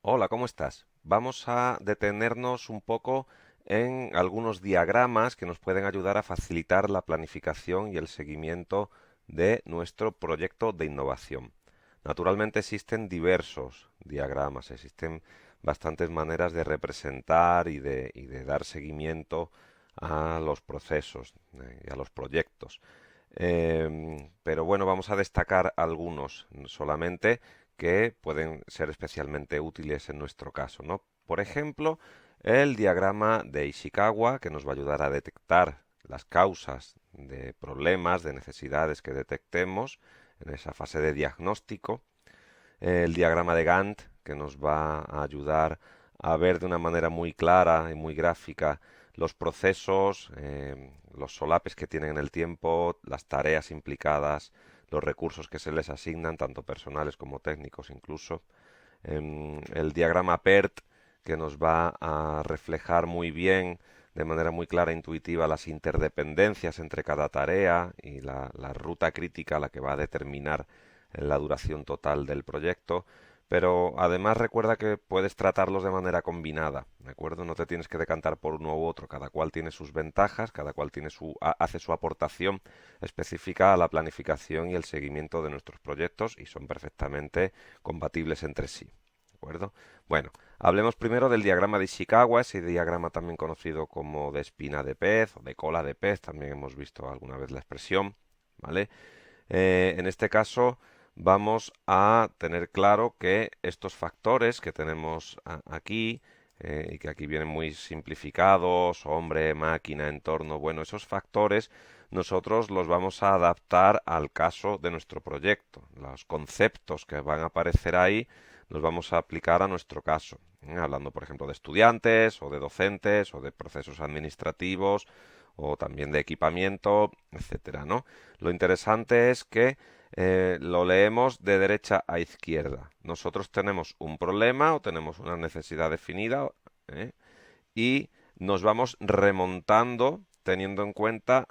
Hola, ¿cómo estás? Vamos a detenernos un poco en algunos diagramas que nos pueden ayudar a facilitar la planificación y el seguimiento de nuestro proyecto de innovación. Naturalmente existen diversos diagramas, existen bastantes maneras de representar y de dar seguimiento a los procesos y a los proyectos. Pero bueno, vamos a destacar algunos solamente que pueden ser especialmente útiles en nuestro caso, ¿no? Por ejemplo, el diagrama de Ishikawa, que nos va a ayudar a detectar las causas de problemas, de necesidades que detectemos en esa fase de diagnóstico. El diagrama de Gantt, que nos va a ayudar a ver de una manera muy clara y muy gráfica los procesos, los solapes que tienen en el tiempo, las tareas implicadas, los recursos que se les asignan, tanto personales como técnicos incluso. El diagrama PERT, que nos va a reflejar muy bien, de manera muy clara e intuitiva, las interdependencias entre cada tarea y la ruta crítica, la que va a determinar la duración total del proyecto. Pero además recuerda que puedes tratarlos de manera combinada, ¿de acuerdo? No te tienes que decantar por uno u otro, cada cual tiene sus ventajas, cada cual tiene hace su aportación específica a la planificación y el seguimiento de nuestros proyectos y son perfectamente compatibles entre sí. ¿De acuerdo? Bueno, hablemos primero del diagrama de Ishikawa, ese diagrama también conocido como de espina de pez o de cola de pez, también hemos visto alguna vez la expresión, ¿vale? En este caso vamos a tener claro que estos factores que tenemos aquí y que aquí vienen muy simplificados, hombre, máquina, entorno, bueno, esos factores nosotros los vamos a adaptar al caso de nuestro proyecto. Los conceptos que van a aparecer ahí los vamos a aplicar a nuestro caso. Hablando, por ejemplo, de estudiantes o de docentes o de procesos administrativos o también de equipamiento, etcétera, ¿no? Lo interesante es que lo leemos de derecha a izquierda. Nosotros tenemos un problema o tenemos una necesidad definida ¿eh? Y nos vamos remontando teniendo en cuenta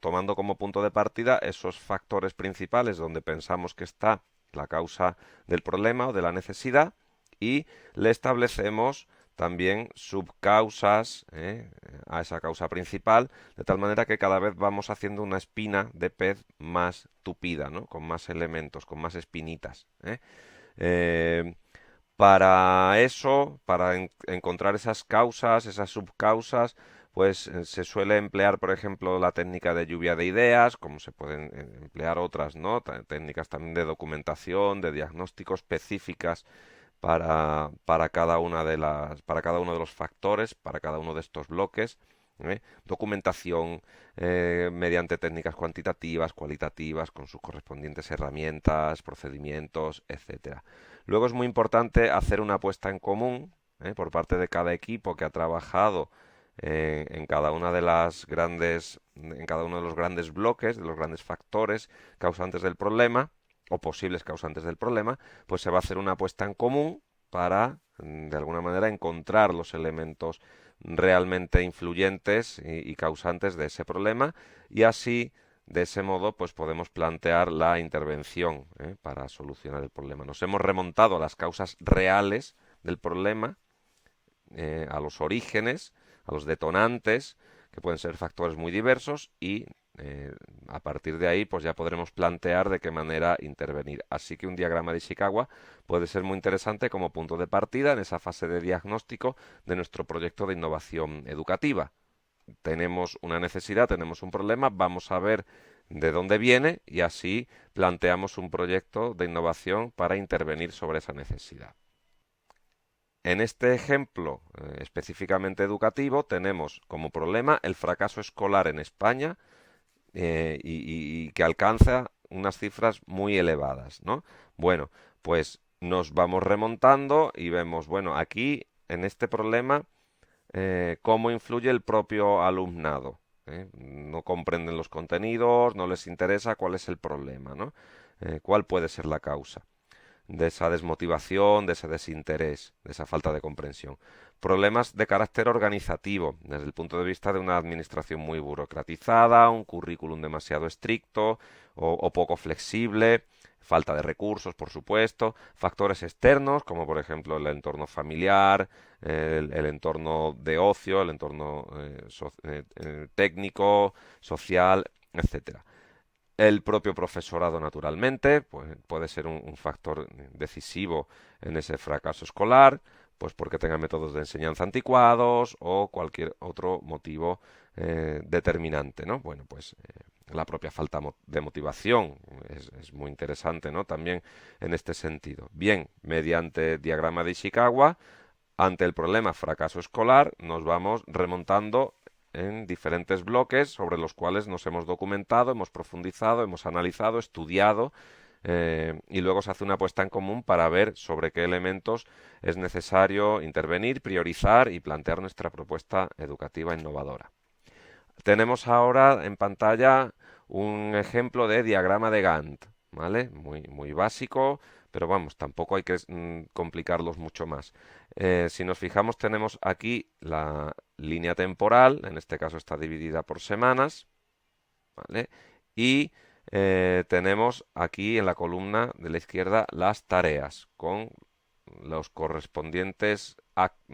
tomando como punto de partida esos factores principales donde pensamos que está la causa del problema o de la necesidad y le establecemos también subcausas a esa causa principal, de tal manera que cada vez vamos haciendo una espina de pez más tupida, ¿no? Con más elementos, con más espinitas. Eh, para eso, para encontrar esas causas, esas subcausas, pues se suele emplear, por ejemplo, la técnica de lluvia de ideas, como se pueden emplear otras, ¿no? Técnicas también de documentación, de diagnóstico específicas para cada una para cada uno de los factores, para cada uno de estos bloques. Documentación mediante técnicas cuantitativas, cualitativas, con sus correspondientes herramientas, procedimientos, etcétera. Luego es muy importante hacer una apuesta en común por parte de cada equipo que ha trabajado en cada una de las en cada uno de los grandes bloques, de los grandes factores causantes del problema o posibles causantes del problema, pues se va a hacer una apuesta en común para, de alguna manera, encontrar los elementos realmente influyentes y causantes de ese problema y así de ese modo, pues podemos plantear la intervención para solucionar el problema. Nos hemos remontado a las causas reales del problema, a los orígenes, a los detonantes, que pueden ser factores muy diversos y eh, a partir de ahí pues ya podremos plantear de qué manera intervenir. Así que un diagrama de Ishikawa puede ser muy interesante como punto de partida en esa fase de diagnóstico de nuestro proyecto de innovación educativa. Tenemos una necesidad, tenemos un problema, vamos a ver de dónde viene y así planteamos un proyecto de innovación para intervenir sobre esa necesidad. En este ejemplo específicamente educativo tenemos como problema el fracaso escolar en España y que alcanza unas cifras muy elevadas, ¿no? Bueno, pues nos vamos remontando y vemos, bueno, aquí en este problema cómo influye el propio alumnado. No comprenden los contenidos, no les interesa cuál es el problema, ¿no? ¿Cuál puede ser la causa? de esa desmotivación, de ese desinterés, de esa falta de comprensión. Problemas de carácter organizativo, desde el punto de vista de una administración muy burocratizada, un currículum demasiado estricto o poco flexible, falta de recursos, por supuesto, factores externos, como por ejemplo el entorno familiar, el entorno de ocio, el entorno técnico, social, etcétera. El propio profesorado, naturalmente, pues, puede ser un factor decisivo en ese fracaso escolar, pues porque tenga métodos de enseñanza anticuados o cualquier otro motivo determinante, ¿no? Bueno, pues la propia falta de motivación es muy interesante, ¿no? También en este sentido. Bien, mediante diagrama de Ishikawa, ante el problema fracaso escolar, nos vamos remontando en diferentes bloques sobre los cuales nos hemos documentado, hemos profundizado, hemos analizado, estudiado y luego se hace una puesta en común para ver sobre qué elementos es necesario intervenir, priorizar y plantear nuestra propuesta educativa innovadora. Tenemos ahora en pantalla un ejemplo de diagrama de Gantt, ¿vale? Muy básico, pero vamos, tampoco hay que complicarlos mucho más. Si nos fijamos, tenemos aquí la línea temporal, en este caso está dividida por semanas, ¿vale? Y tenemos aquí en la columna de la izquierda las tareas con los correspondientes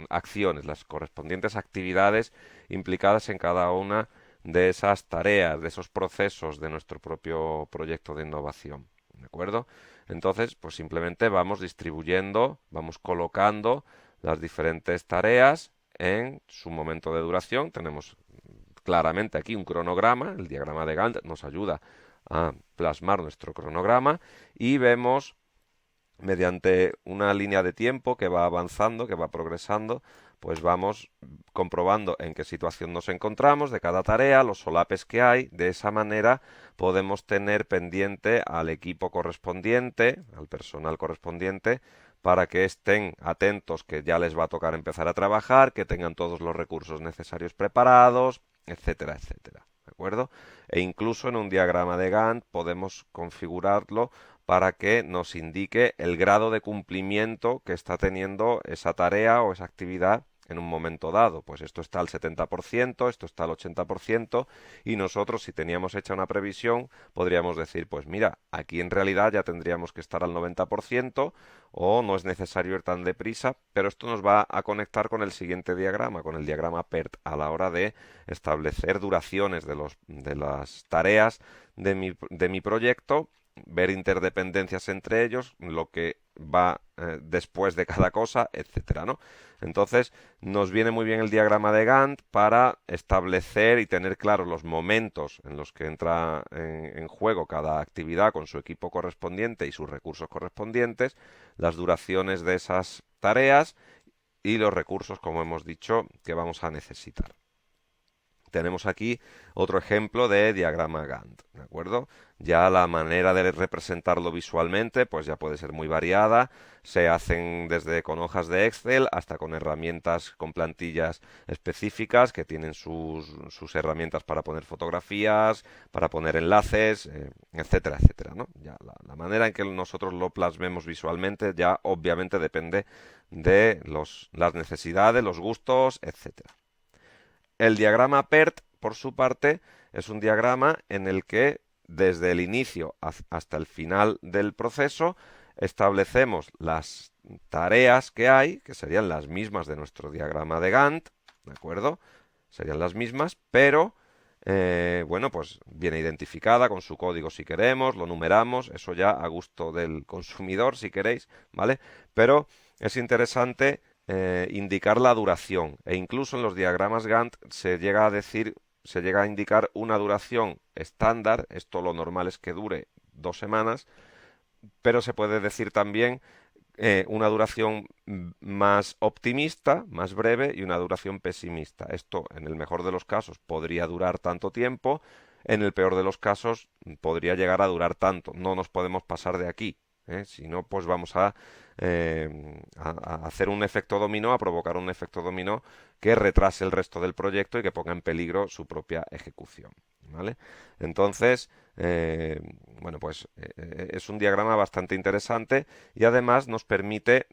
acciones, las correspondientes actividades implicadas en cada una de esas tareas, de esos procesos de nuestro propio proyecto de innovación. ¿De acuerdo? Entonces, pues simplemente vamos distribuyendo, vamos colocando las diferentes tareas en su momento de duración. Tenemos claramente aquí un cronograma, el diagrama de Gantt nos ayuda a plasmar nuestro cronograma y vemos mediante una línea de tiempo que va avanzando, que va progresando, pues vamos comprobando en qué situación nos encontramos de cada tarea, los solapes que hay. De esa manera podemos tener pendiente al equipo correspondiente, al personal correspondiente, para que estén atentos que ya les va a tocar empezar a trabajar, que tengan todos los recursos necesarios preparados, etcétera, etcétera. ¿De acuerdo? E incluso en un diagrama de Gantt podemos configurarlo para que nos indique el grado de cumplimiento que está teniendo esa tarea o esa actividad en un momento dado. Pues esto está al 70%, esto está al 80%, y nosotros, si teníamos hecha una previsión, podríamos decir, pues mira, aquí en realidad ya tendríamos que estar al 90% o no es necesario ir tan deprisa, pero esto nos va a conectar con el siguiente diagrama, con el diagrama PERT, a la hora de establecer duraciones de las tareas de mi proyecto, ver interdependencias entre ellos, lo que va después de cada cosa, etcétera, ¿no? Entonces, nos viene muy bien el diagrama de Gantt para establecer y tener claros los momentos en los que entra en juego cada actividad con su equipo correspondiente y sus recursos correspondientes, las duraciones de esas tareas y los recursos, como hemos dicho, que vamos a necesitar. Tenemos aquí otro ejemplo de diagrama Gantt, ¿de acuerdo? Ya la manera de representarlo visualmente, pues ya puede ser muy variada. Se hacen desde con hojas de Excel hasta con herramientas, con plantillas específicas que tienen sus herramientas para poner fotografías, para poner enlaces, etcétera, etcétera, ¿no? Ya la manera en que nosotros lo plasmemos visualmente ya obviamente depende de las necesidades, los gustos, etcétera. El diagrama PERT, por su parte, es un diagrama en el que desde el inicio hasta el final del proceso establecemos las tareas que hay, que serían las mismas de nuestro diagrama de Gantt, ¿de acuerdo? Serían las mismas, pero bueno, pues viene identificada con su código si queremos, lo numeramos, eso ya a gusto del consumidor si queréis, ¿vale? Pero es interesante indicar la duración e incluso en los diagramas Gantt se llega a decir, se llega a indicar una duración estándar, esto lo normal es que dure 2 semanas, pero se puede decir también una duración más optimista, más breve y una duración pesimista. Esto, en el mejor de los casos, podría durar tanto tiempo, en el peor de los casos, podría llegar a durar tanto. No nos podemos pasar de aquí. Si no, pues vamos a hacer un efecto dominó, a provocar un efecto dominó que retrase el resto del proyecto y que ponga en peligro su propia ejecución, ¿vale? Entonces, bueno, pues es un diagrama bastante interesante y además nos permite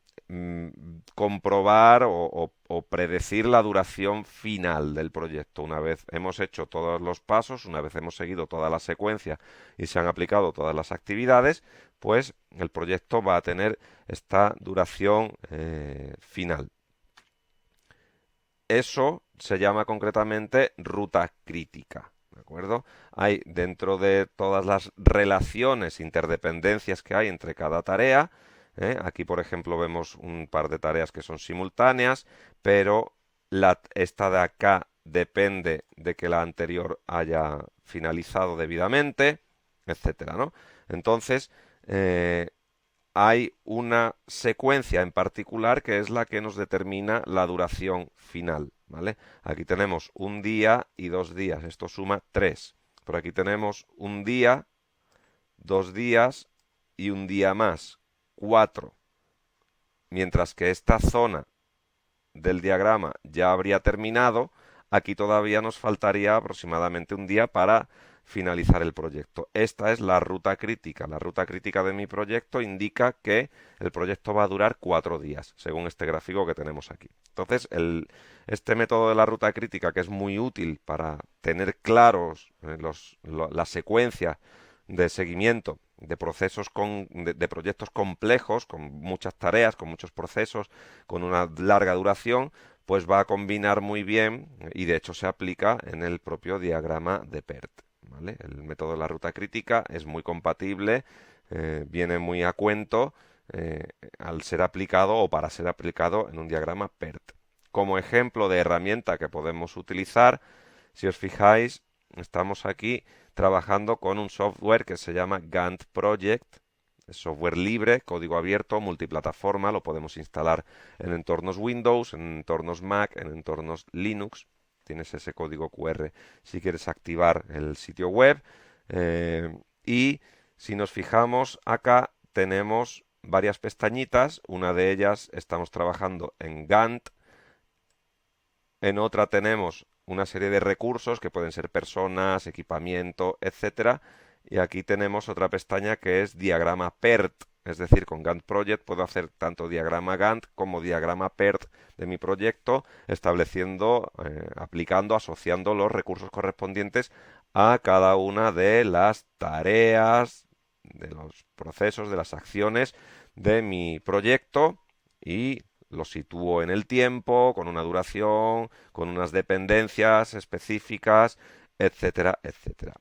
comprobar o predecir la duración final del proyecto. Una vez hemos hecho todos los pasos, una vez hemos seguido toda la secuencia y se han aplicado todas las actividades, pues el proyecto va a tener esta duración final. Eso se llama concretamente ruta crítica. ¿De acuerdo? Hay dentro de todas las relaciones, interdependencias que hay entre cada tarea. Aquí, por ejemplo, vemos un par de tareas que son simultáneas, pero esta de acá depende de que la anterior haya finalizado debidamente, etcétera, ¿no? Entonces, hay una secuencia en particular que es la que nos determina la duración final, ¿vale? Aquí tenemos un día y 2 días, esto suma 3. Por aquí tenemos un día, 2 días y un día más, 4. Mientras que esta zona del diagrama ya habría terminado, aquí todavía nos faltaría aproximadamente un día para finalizar el proyecto. Esta es la ruta crítica. La ruta crítica de mi proyecto indica que el proyecto va a durar 4 días, según este gráfico que tenemos aquí. Entonces, este método de la ruta crítica, que es muy útil para tener claros la secuencia de seguimiento de procesos de proyectos complejos, con muchas tareas, con muchos procesos, con una larga duración, pues va a combinar muy bien y de hecho se aplica en el propio diagrama de PERT. ¿Vale? El método de la ruta crítica es muy compatible, viene muy a cuento al ser aplicado o para ser aplicado en un diagrama PERT. Como ejemplo de herramienta que podemos utilizar, si os fijáis, estamos aquí trabajando con un software que se llama Gantt Project. Es software libre, código abierto, multiplataforma, lo podemos instalar en entornos Windows, en entornos Mac, en entornos Linux. Tienes ese código QR si quieres activar el sitio web. Y si nos fijamos acá tenemos varias pestañitas. Una de ellas estamos trabajando en Gantt. En otra tenemos una serie de recursos que pueden ser personas, equipamiento, etcétera. Y aquí tenemos otra pestaña que es diagrama PERT. Es decir, con Gantt Project puedo hacer tanto diagrama Gantt como diagrama PERT de mi proyecto, estableciendo, aplicando, asociando los recursos correspondientes a cada una de las tareas, de los procesos, de las acciones de mi proyecto y lo sitúo en el tiempo, con una duración, con unas dependencias específicas, etcétera, etcétera.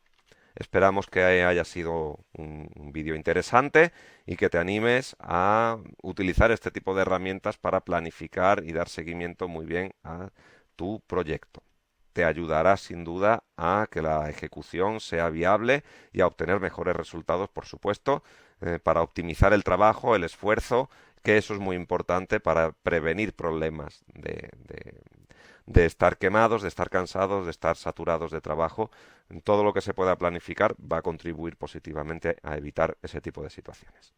Esperamos que haya sido un vídeo interesante y que te animes a utilizar este tipo de herramientas para planificar y dar seguimiento muy bien a tu proyecto. Te ayudará sin duda a que la ejecución sea viable y a obtener mejores resultados, por supuesto, para optimizar el trabajo, el esfuerzo, que eso es muy importante para prevenir problemas de estar quemados, de estar cansados, de estar saturados de trabajo. Todo lo que se pueda planificar va a contribuir positivamente a evitar ese tipo de situaciones.